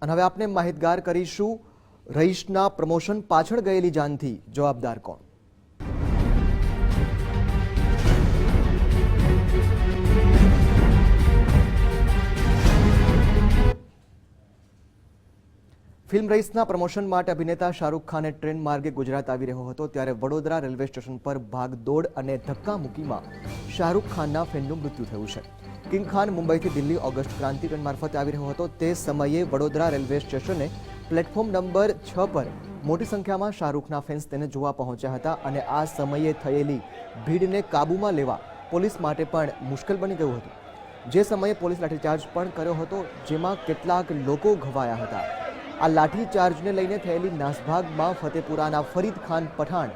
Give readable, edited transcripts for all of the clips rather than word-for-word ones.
અને હવે આપને માહિતગાર કરીશું રહીશના પ્રમોશન પાછળ ગયેલી જાનથી જવાબદાર કોણ। ફિલ્મ રઈસના પ્રમોશન માટે અભિનેતા શાહરૂખ ખાને ટ્રેન માર્ગે ગુજરાત આવી રહ્યો હતો ત્યારે વડોદરા રેલવે સ્ટેશન પર ભાગદોડ અને ધક્કામુક્કીમાં શાહરૂખ ખાનના ફેનનું મૃત્યુ થયું છે। કિંગ ખાન મુંબઈથી દિલ્હી ઓગસ્ટ ક્રાંતિ ટ્રેન મારફતે આવી રહ્યો હતો। તે સમયે વડોદરા રેલવે સ્ટેશને પ્લેટફોર્મ નંબર 6 પર મોટી સંખ્યામાં શાહરૂખના ફેન્સ તેને જોવા પહોંચ્યા હતા અને આ સમયે થયેલી ભીડને કાબૂમાં લેવા પોલીસ માટે પણ મુશ્કેલ બની ગયું હતું। જે સમયે પોલીસ લાઠીચાર્જ પણ કર્યો હતો જેમાં કેટલાક લોકો ઘવાયા હતા। આ લાઠીચાર્જને લઈને થયેલી નાસભાગમાં ફતેપુરાના ફરીદ ખાન પઠાણ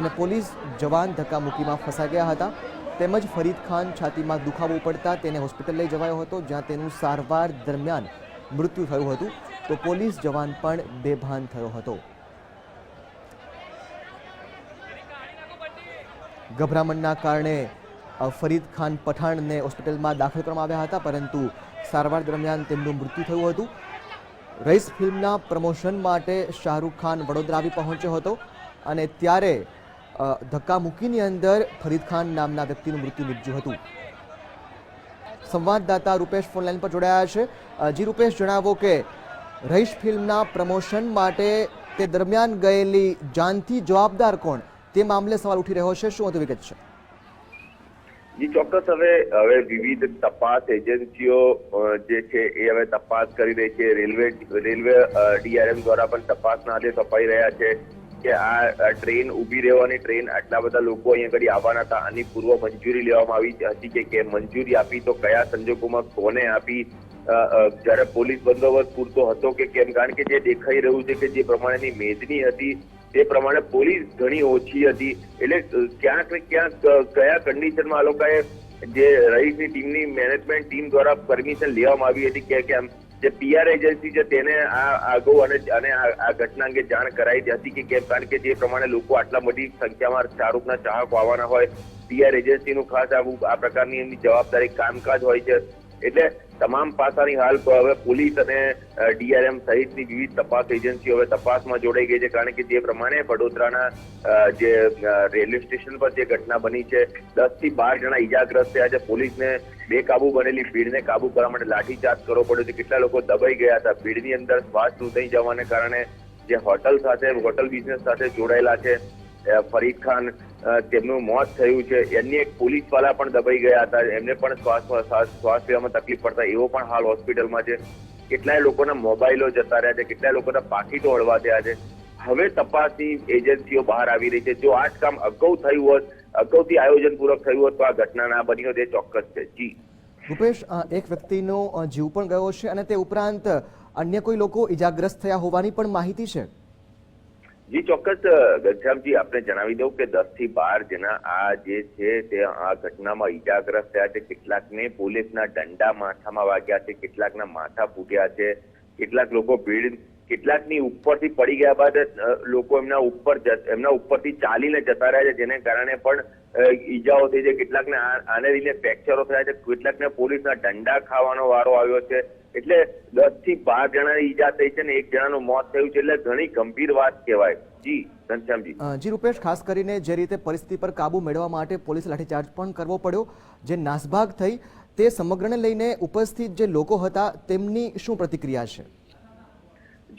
અને પોલીસ જવાન ધક્કામુક્કીમાં ફસાઈ ગયા હતા તેમજ ફરીદ ખાન છાતીમાં દુખાવો પડતા તેને હોસ્પિટલ લઈ જવાયો હતો જ્યાં તેનું સારવાર દરમિયાન મૃત્યુ થયું હતું તો પોલીસ જવાન પણ બેભાન થયો હતો। ગભરામણના કારણે ફરીદ ખાન પઠાણને હોસ્પિટલમાં દાખલ કરવામાં આવ્યા હતા પરંતુ સારવાર દરમિયાન તેમનું મૃત્યુ થયું હતું। રઈસ ફિલ્મના પ્રમોશન માટે શાહરૂખ ખાન વડોદરા આવી પહોંચ્યો હતો અને ત્યારે ધક્કામુક્કીની અંદર ફરીદ ખાન નામના વ્યક્તિનું મૃત્યુ નિપજ્યું હતું। સંવાદદાતા રૂપેશ ફોનલાઈન પર જોડાયા છે। જી રૂપેશ, જણાવો કે રઈસ ફિલ્મના પ્રમોશન માટે તે દરમિયાન ગયેલી જાનથી જવાબદાર કોણ તે મામલે સવાલ ઉઠી રહ્યો છે, શું વધુ વિગત છે? જી ચોક્કસ, હવે વિવિધ તપાસ એજન્સીઓ જે છે એ હવે તપાસ કરી રહી છે। રેલવે ડીઆરએમ દ્વારા પણ તપાસના આદેશ અપાઈ રહ્યા છે કે આ ટ્રેન ઊભી રહેવાની ટ્રેન આટલા બધા લોકો અહીંયા આગળ આવવાના હતા આની પૂર્વ મંજૂરી લેવામાં આવી હતી કે મંજૂરી આપી તો કયા સંજોગોમાં કોને આપી, જ્યારે પોલીસ બંદોબસ્ત પૂરતો હતો કે કેમ, કારણ કે જે દેખાઈ રહ્યું છે કે જે પ્રમાણેની મેદની હતી તે પ્રમાણે પોલીસ ઘણી ઓછી હતી એટલે ક્યાંક ને ક્યાંક કયા કન્ડિશનમાં આ લોકોએ જે રઈસની ટીમની મેનેજમેન્ટ ટીમ દ્વારા પરમિશન લેવામાં આવી હતી કે કેમ જે પીઆર એજન્સી છે તેને આ અગાઉ અને આ ઘટના અંગે જાણ કરાઈ હતી કે કેમ, કારણ કે જે પ્રમાણે લોકો આટલા મોટી સંખ્યામાં શાહરૂખના ચાહકો આવવાના હોય પીઆર એજન્સીનું ખાસ આ પ્રકારની એમની જવાબદારી કામકાજ હોય છે એટલે તમામ પાસાની હાલ હવે પોલીસ અને ડીઆરએમ સહિતની વિવિધ તપાસ એજન્સીઓ હવે તપાસમાં જોડાઈ ગઈ છે કારણ કે જે પ્રમાણે વડોદરાના જે રેલવે સ્ટેશન પર જે ઘટના બની છે 10 થી 12 જણા ઈજાગ્રસ્ત થયા છે। પોલીસને બેકાબુ બનેલી ભીડને કાબુ કરવા માટે લાઠીચાર્જ કરવો પડ્યો છે। કેટલા લોકો દબાઈ ગયા હતા ભીડની અંદર શ્વાસ નહીં જવાને કારણે જે હોટલ બિઝનેસ સાથે જોડાયેલા છે ફરીદ ખાન તેમનું મોત થયું છે। એમની એક પોલીસવાળા પણ દબાઈ ગયા હતા, એમને પણ શ્વાસ લેવામાં તકલીફ પડતા એવો પણ હાલ હોસ્પિટલમાં છે। કેટલાય લોકોના મોબાઈલો જતા રહ્યા છે, કેટલાય લોકોના પાકીટો હળવા થયા છે। હવે તપાસની એજન્સીઓ બહાર આવી રહી છે। જો આ જ કામ અગાઉ થયું હોત, અગાઉથી આયોજનપૂર્વક થયું હોત તો આ ઘટના ના બની હોત એ ચોક્કસ છે। જી રૂપેશ, એક વ્યક્તિનો જીવ પણ ગયો છે અને તે ઉપરાંત અન્ય કોઈ લોકો ઈજાગ્રસ્ત થયા હોવાની પણ માહિતી છે? જી ચોક્કસ ઘનશ્યામજી, આપને જણાવી દઉં કે 10 થી 12 જણા આ જે છે તે આ ઘટનામાં ઈજાગ્રસ્ત થયા છે। કેટલાકને પોલીસના દંડા માથામાં વાગ્યા છે, કેટલાકના માથા ફૂટ્યા છે, કેટલાક લોકો કેટલાકની ઉપરથી પડી ગયા બાદ લોકો એમના ઉપરથી ચાલીને જતા રહ્યા છે જેને કારણે પણ ઈજાઓ થઈ છે। કેટલાકને આને લઈને ફ્રેક્ચરો થયા છે, કેટલાકને પોલીસના દંડા ખાવાનો વારો આવ્યો છે। એટલે 10 થી 12 જણાની ઈજા થઈ છે ને એક જણાનું મોત થયું છે એટલે ઘણી ગંભીર વાત કહેવાય। જી ઘનશ્યામજી। જી રૂપેશ, ખાસ કરીને જે રીતે પરિસ્થિતિ પર કાબુ મેળવવા માટે પોલીસ લાઠીચાર્જ પણ કરવો પડ્યો, જે નાસભાગ થઈ તે સમગ્રને લઈને ઉપસ્થિત જે લોકો હતા તેમની શું પ્રતિક્રિયા છે?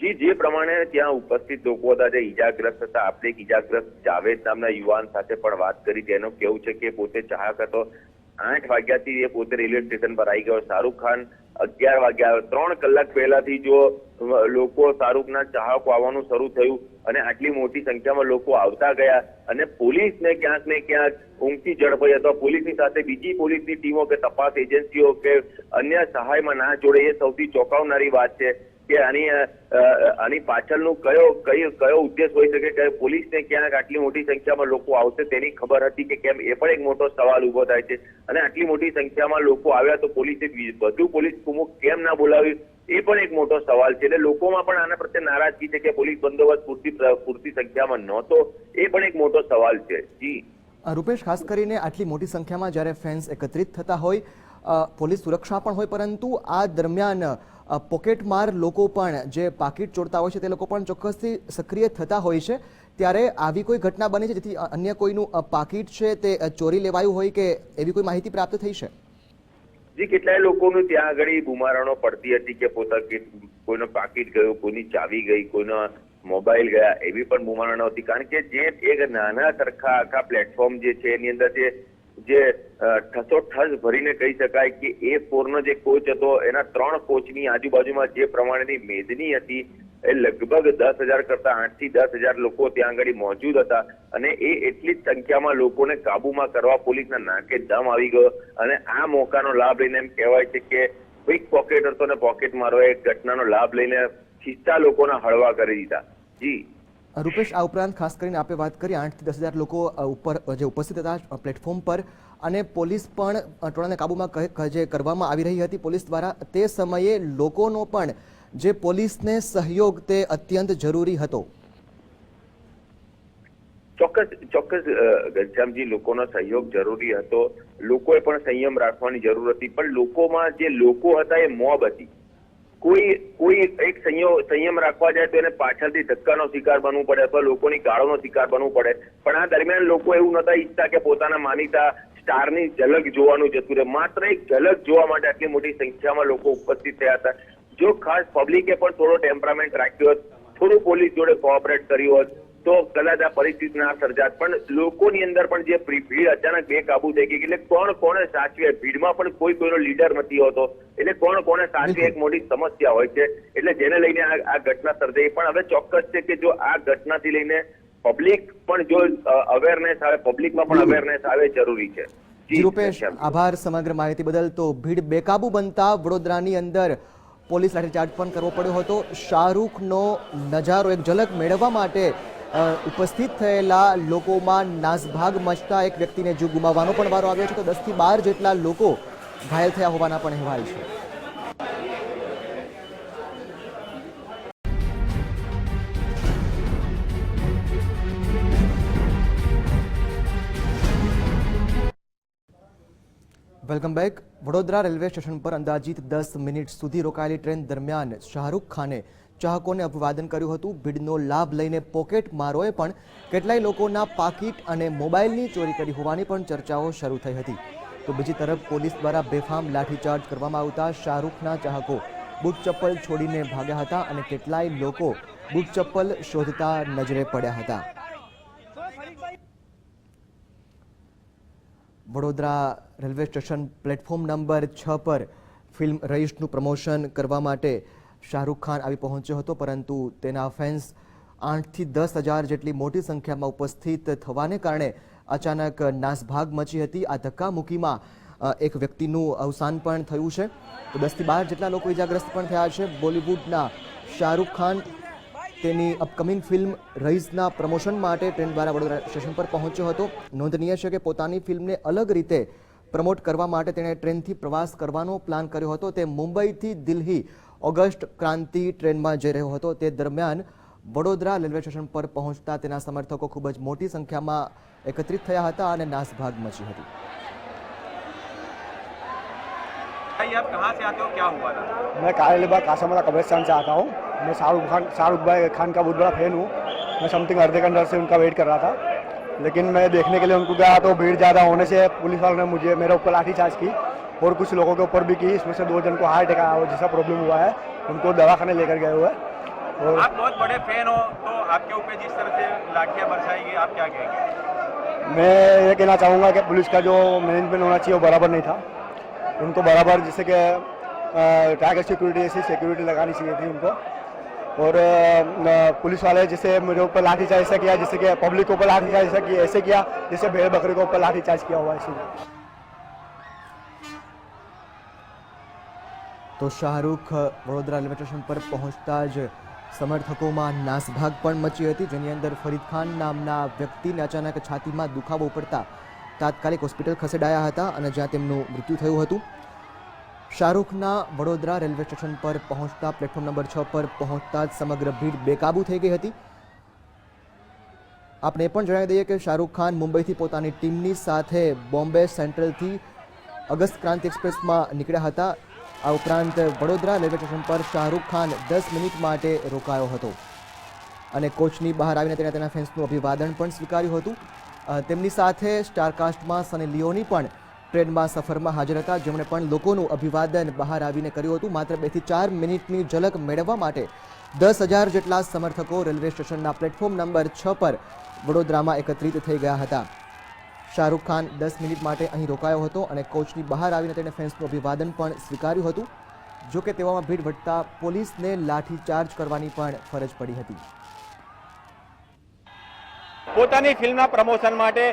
જી જે પ્રમાણે ત્યાં ઉપસ્થિત લોકો હતા જે ઈજાગ્રસ્ત હતા, આપણે એક ઈજાગ્રસ્ત જાવેદ નામના યુવાન સાથે પણ વાત કરી તેનું કેવું છે કે પોતે ચાહક હતો, 8 વાગ્યાથી એ પોતે રેલવે સ્ટેશન પર આવી ગયો। શાહરૂખ ખાન 11 વાગ્યા 3 કલાક પહેલાથી જો લોકો શાહરૂખના ચાહકો આવવાનું શરૂ થયું અને આટલી મોટી સંખ્યામાં લોકો આવતા ગયા અને પોલીસને ક્યાંક ને ક્યાંક ઊંઘથી ઝડપાઈ અથવા પોલીસની સાથે બીજી પોલીસની ટીમો કે તપાસ એજન્સીઓ કે અન્ય સહાયમાં ના જોડે એ સૌથી ચોંકાવનારી વાત છે કે આની પાછળનું કયો ઉદ્દેશ હોઈ શકે કે પોલીસને ક્યાંક આટલી મોટી સંખ્યામાં લોકો આવશે તેની ખબર હતી કે કેમ, એ પણ એક મોટો સવાલ ઉભો થાય છે। અને આટલી મોટી સંખ્યામાં લોકો આવ્યા તો પોલીસે વધુ પોલીસ કુમક કેમ ના બોલાવી એ પણ એક મોટો સવાલ છે। એટલે લોકોમાં પણ આના પ્રત્યે નારાજગી છે કે પોલીસ બંદોબસ્ત પૂરતી સંખ્યામાં નહોતો, એ પણ એક મોટો સવાલ છે। જી રૂપેશ, ખાસ કરીને આટલી મોટી સંખ્યામાં જ્યારે ફેન્સ એકત્રિત થતા હોય પોલીસ સુરક્ષા પણ હોય પરંતુ આ દરમિયાન પોકેટમાર લોકો પણ જે પાકીટ ચોરતા હોય છે તે લોકો પણ ચોક્કસથી સક્રિય થતા હોય છે, ત્યારે આવી કોઈ ઘટના બની છે જેથી અન્ય કોઈનું પાકીટ છે તે ચોરી લેવાયું હોય કે એવી કોઈ માહિતી પ્રાપ્ત થઈ છે? જી, કેટલાય લોકોનું ત્યાં આગળ બુમારણો પડતી હતી કે કોઈનો પાકીટ ગયું, કોઈની ચાવી ગઈ, કોઈનો મોબાઈલ ગયા, એવી પણ બુમારણો હતી. કારણ કે જે એક નાના સરખા આખા પ્લેટફોર્મ જે છે એની અંદર જે ઠસોઠસ ભરીને કહી શકાય કે A4 નો જે કોચ હતો એના 3 કોચની આજુબાજુમાં જે પ્રમાણેની મેદની હતી એ લગભગ 10,000 કરતા 8 થી 10,000 લોકો ત્યાં આગળ મોજૂદ હતા અને એટલી જ સંખ્યામાં લોકોને કાબુમાં કરવા પોલીસના નાકે દમ આવી ગયો. અને આ મોકાનો લાભ લઈને એમ કહેવાય છે કે ક્વિક પોકેટ હતો ને પોકેટ મારો એક ઘટનાનો લાભ લઈને ખિસ્સા લોકોના હળવા કરી દીધા. જી રૂપેશ, આ ઉપરાંત ખાસ કરીને આપણે વાત કરી 8 થી 10,000 લોકો ઉપર જે ઉપસ્થિત હતા પ્લેટફોર્મ પર, અને પોલીસ પણ ટોળાને કાબૂમાં જે કરવામાં આવી રહી હતી પોલીસ દ્વારા, તે સમયે લોકોનો પણ જે પોલીસને સહયોગ તે અત્યંત જરૂરી હતો. ચોક્કસ ઘનશ્યામજી, લોકોનો સહયોગ જરૂરી હતો. લોકોએ પણ સંયમ રાખવાની જરૂર હતી, પણ લોકોમાં જે લોકો હતા એ મોબ હતી. કોઈ એક સંયમ રાખવા જાય તો એને પાછળથી ધક્કાનો શિકાર બનવું પડે અથવા લોકોની ગાળોનો શિકાર બનવું પડે. પણ આ દરમિયાન લોકો એવું નતા ઈચ્છતા કે પોતાના માનીતા સ્ટારની ઝલક જોવાનું જતું રહે. માત્ર એક ઝલક જોવા માટે આટલી મોટી સંખ્યામાં લોકો ઉપસ્થિત થયા હતા. જો ખાસ પબ્લિકે પણ થોડો ટેમ્પરામેન્ટ રાખ્યો હોત, થોડું પોલીસ જોડે કોઓપરેટ કર્યું હોત તો કદાચ આ પરિસ્થિતિ ના સર્જાત. પણ લોકોની અંદર પણ જે ભીડ અચાનક બેકાબુ થઈ ગઈ એટલે કોને સાચવે, ભીડમાં પણ કોઈનો લીડર નથી હોતો એટલે કોને સાચવે એક મોટી સમસ્યા હોય છે. એટલે જેને લઈને આ ઘટના સર્જાઈ. પણ હવે ચોક્કસ છે કે જો આ ઘટનાથી લઈને પબ્લિક પણ જો અવેરનેસ આવે, પબ્લિકમાં પણ અવેરનેસ આવે જરૂરી છે. રૂપેશ, આભાર સમગ્ર માહિતી બદલ. તો ભીડ બેકાબુ બનતા વડોદરાની અંદર પોલીસ લાઠીચાર્જ પણ કરવો પડ્યો હતો. શાહરૂખનો નજારો એક ઝલક મેળવવા માટે ઉપસ્થિત થયેલા લોકોમાં નાસભાગ મચતા એક વ્યક્તિને જીવ ગુમાવવાનો પણ વારો આવ્યો છે. તો 10 થી 12 જેટલા લોકો ઘાયલ થયા હોવાના પણ અહેવાલ છે. Welcome back. Vadodara railway station પર અંદાજિત 10 મિનિટ સુધી રોકાયેલી ટ્રેન દરમિયાન શાહરૂખ ખાને ચાહકોને અભિવાદન કર્યું હતું. ભીડનો લાભ લઈને પોકેટ મારોએ પણ કેટલાય લોકોના પાકીટ અને મોબાઈલની ચોરી કરી હોવાની પણ ચર્ચાઓ શરૂ થઈ હતી. તો બીજી તરફ પોલીસ દ્વારા બેફામ લાઠીચાર્જ કરવામાં આવતા શાહરૂખના ચાહકો બૂટ ચપ્પલ છોડીને ભાગ્યા હતા અને કેટલાય લોકો બૂટ ચપ્પલ શોધતા નજરે પડ્યા હતા. Vadodara railway station platform number 6 પર ફિલ્મ રઈશનું પ્રમોશન કરવા માટે શાહરૂખ ખાન આવી પહોંચ્યો હતો, પરંતુ તેના ફેન્સ 8 થી 10,000 જેટલી મોટી સંખ્યામાં ઉપસ્થિત થવાને કારણે અચાનક નાસભાગ મચી હતી. આ ધક્કામુક્કીમાં એક વ્યક્તિનું અવસાન પણ થયું છે. તો 10 થી 12 જેટલા લોકો ઇજાગ્રસ્ત પણ થયા છે. બોલિવૂડના શાહરૂખ ખાન તેની અપકમિંગ ફિલ્મ રઈસના પ્રમોશન માટે ટ્રેન દ્વારા વડોદરા સ્ટેશન પર પહોંચ્યો હતો. નોંધનીય છે કે પોતાની ફિલ્મને અલગ રીતે પ્રમોટ કરવા માટે તેણે ટ્રેનથી પ્રવાસ કરવાનો પ્લાન કર્યો હતો. તે મુંબઈથી દિલ્હી ઓગસ્ટ ક્રાંતિ ટ્રેનમાં જઈ રહ્યો હતો. તે દરમિયાન વડોદરા રેલવે સ્ટેશન પર પહોંચતા તેના સમર્થકો ખૂબ જ મોટી સંખ્યામાં એકત્રિત થયા હતા અને નાસભાગ મચી હતી. आप कहाँ से आते हो, क्या हुआ था? मैं कारेलीबाग कासामाला कब्रिस्तान से आता हूँ. मैं शाहरुख भाई खान का बहुत बड़ा फैन हूँ. मैं समथिंग आधे घंटे से उनका वेट कर रहा था, लेकिन मैं देखने के लिए उनको गया तो भीड़ ज़्यादा होने से पुलिस वालों ने मेरे ऊपर लाठीचार्ज की और कुछ लोगों के ऊपर भी की. इसमें से 2 जन को हार्ट अटैक जैसा प्रॉब्लम हुआ है, उनको दवाखाने लेकर गए हुए हैं. और आप बहुत बड़े फैन हो तो आपके ऊपर जिस तरह से लाठियाँ बरसाई गई, आप क्या कहेंगे? मैं ये कहना चाहूँगा कि पुलिस का जो मैनेजमेंट होना चाहिए वो बराबर नहीं था. उनको बराबर जैसे कि टाइगर सिक्योरिटी ऐसी सिक्योरिटी लगानी चाहिए थी उनको. और पुलिस वाले जैसे मेरे ऊपर लाठीचार्ज ऐसा किया, जैसे कि पब्लिक के ऊपर लाठीचार्ज ऐसे किया जैसे भेड़ बकरी के ऊपर लाठीचार्ज किया हुआ है. તો શાહરૂખ વડોદરા રેલવે સ્ટેશન પર પહોંચતા જ સમર્થકોમાં નાસભાગ પણ મચી હતી, જેની અંદર ફરીદ ખાન નામના વ્યક્તિને અચાનક છાતીમાં દુખાવો પડતા તાત્કાલિક હોસ્પિટલ ખસેડાયા હતા અને જ્યાં તેમનું મૃત્યુ થયું હતું. શાહરૂખના વડોદરા રેલવે સ્ટેશન પર પહોંચતા પ્લેટફોર્મ નંબર 6 પર પહોંચતા જ સમગ્ર ભીડ બેકાબુ થઈ ગઈ હતી. આપણે એ પણ જણાવી દઈએ કે શાહરૂખ ખાન મુંબઈથી પોતાની ટીમની સાથે બોમ્બે સેન્ટ્રલથી અગસ્ત ક્રાંતિ એક્સપ્રેસમાં નીકળ્યા હતા. આ ઉપરાંત વડોદરા રેલવે સ્ટેશન પર શાહરૂખ ખાન 10 મિનિટ માટે રોકાયો હતો અને કોચની બહાર આવીને તેણે તેના ફેન્સનું અભિવાદન પણ સ્વીકાર્યું હતું. તેમની સાથે સ્ટારકાસ્ટમાં સની લિયોની પણ ટ્રેનમાં સફરમાં હાજર હતા, જેમણે પણ લોકોનું અભિવાદન બહાર આવીને કર્યું હતું. માત્ર 2 થી 4 મિનિટની ઝલક મેળવવા માટે 10,000 જેટલા સમર્થકો રેલવે સ્ટેશનના પ્લેટફોર્મ નંબર 6 પર વડોદરામાં એકત્રિત થઈ ગયા હતા. શાહરૂખ ખાન 10 મિનિટ માટે અહીં રોકાયો હતો અને કોચની બહાર આવીને તેણે ફેન્સનું અભિવાદન પણ સ્વીકાર્યું હતું. જો કે તેવામાં ભીડ વધતા પોલીસને લાઠીચાર્જ કરવાની પણ ફરજ પડી હતી. પોતાની ફિલ્મના પ્રમોશન માટે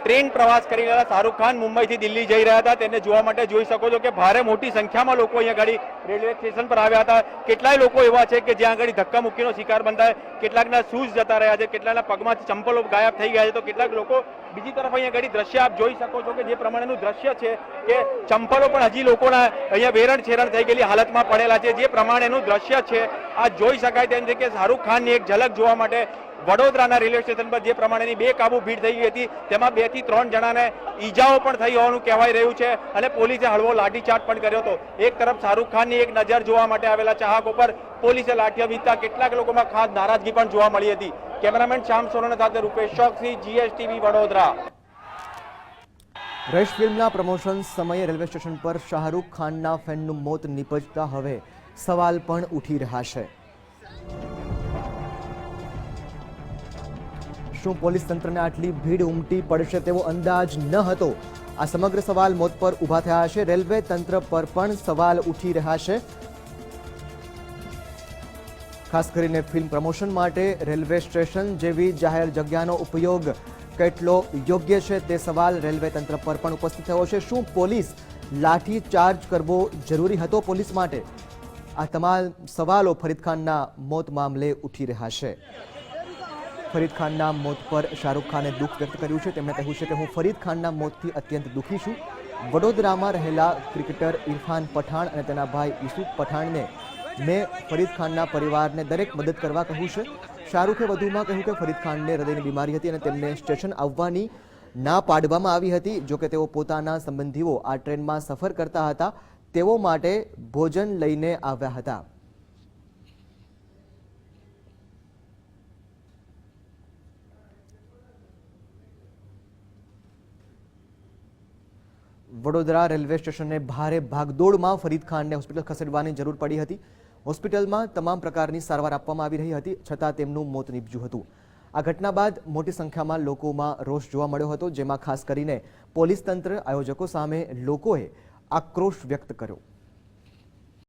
ટ્રેન પ્રવાસ કરી રહેલા શાહરૂખ ખાન મુંબઈથી દિલ્હી જઈ રહ્યા હતા. તેને જોવા માટે જોઈ શકો છો કે ભારે મોટી સંખ્યામાં લોકો અહીંયા ગાડી રેલવે સ્ટેશન પર આવ્યા હતા. કેટલાય લોકો એવા છે કે જ્યાં આગળ ધક્કા મુક્કીનો શિકાર બનતા હોય, કેટલાકના શૂઝ જતા રહ્યા છે, કેટલાકના પગમાંથી ચંપલો ગાયબ થઈ ગયા છે, તો કેટલાક લોકો બીજી તરફ અહીંયા ગાડી દ્રશ્ય આપ જોઈ શકો છો કે જે પ્રમાણેનું દ્રશ્ય છે કે ચંપલો પણ હજી લોકોના અહીંયા વેરણ છેરણ થઈ ગયેલી હાલતમાં પડેલા છે. જે પ્રમાણેનું દ્રશ્ય છે આ જોઈ શકાય તેમ છે કે શાહરૂખ ખાનની એક ઝલક જોવા માટે વડોદરાના રેલવે સ્ટેશન પર જે પ્રમાણેની બેકાબુ ભીડ થઈ ગઈ હતી, તેમાં 2 થી 3 જણાને ઈજાઓ પણ થઈ હોવાનું કહેવાય રહ્યું છે અને પોલીસે હળવો લાઠીચાર્જ પણ કર્યો હતો. એક તરફ શાહરૂખ ખાનની એક નજર જોવા માટે આવેલા ચાહકો પર પોલીસે લાઠીઓ વીંધતા કેટલાક લોકોમાં ખાસ નારાજગી પણ જોવા મળી હતી. કેમેરામેન શ્યામ સોનોને સાથે રૂપેશ ચોકસી, GSTV વડોદરા. રશ ફિલ્મના પ્રમોશન સમયે રેલવે સ્ટેશન પર શાહરૂખ ખાનના ફેનનું મોત નીપજતા હવે સવાલ પણ ઉઠી રહ્યા છે. શું પોલીસ તંત્રને આટલી ભીડ ઉમટી પડશે તેવો અંદાજ ન હતો? આ સમગ્ર સવાલ મોત પર ઊભા થયા છે. રેલવે તંત્ર પર પણ સવાલ ઉઠી રહ્યા છે. ખાસ કરીને ફિલ્મ પ્રમોશન માટે રેલવે સ્ટેશન જેવી જાહેર જગ્યાનો ઉપયોગ કેટલો યોગ્ય છે તે સવાલ રેલવે તંત્ર પર પણ ઉપસ્થિત થયો છે. શું પોલીસ લાઠી ચાર્જ કરવો જરૂરી હતો પોલીસ માટે? આ તમામ સવાલો ફરીદ ખાનના મોત મામલે ઉઠી રહ્યા છે. ફરીદ ખાનના મોત પર શાહરૂખ ખાને દુઃખ વ્યક્ત કર્યું છે. તેમણે કહ્યું છે કે હું ફરીદ ખાનના મોતથી અત્યંત દુઃખી છું. વડોદરામાં રહેલા ક્રિકેટર ઇરફાન પઠાણ અને તેના ભાઈ યુસુફ પઠાણને મેં ફરીદ ખાનના પરિવારને દરેક મદદ કરવા કહ્યું છે. શાહરૂખે વધુમાં કહ્યું કે ફરીદ ખાનને હૃદયની બીમારી હતી અને તેમને સ્ટેશન આવવાની ના પાડવામાં આવી હતી. જોકે તેઓ પોતાના સંબંધીઓ આ ટ્રેનમાં સફર કરતા હતા, તેઓ માટે ભોજન લઈને આવ્યા હતા. વડોદરા રેલવે સ્ટેશને ભારે ભાગદોડમાં ફરીદ ખાનને હોસ્પિટલ ખસેડવાની જરૂર પડી હતી. હોસ્પિટલમાં તમામ પ્રકારની સારવાર આપવામાં આવી રહી હતી, છતાં તેમનું મોત નીપજ્યું હતું. આ ઘટના બાદ મોટી સંખ્યામાં લોકોમાં રોષ જોવા મળ્યો હતો, જેમાં ખાસ કરીને પોલીસ તંત્ર, આયોજકો સામે લોકોએ આક્રોશ વ્યક્ત કર્યો.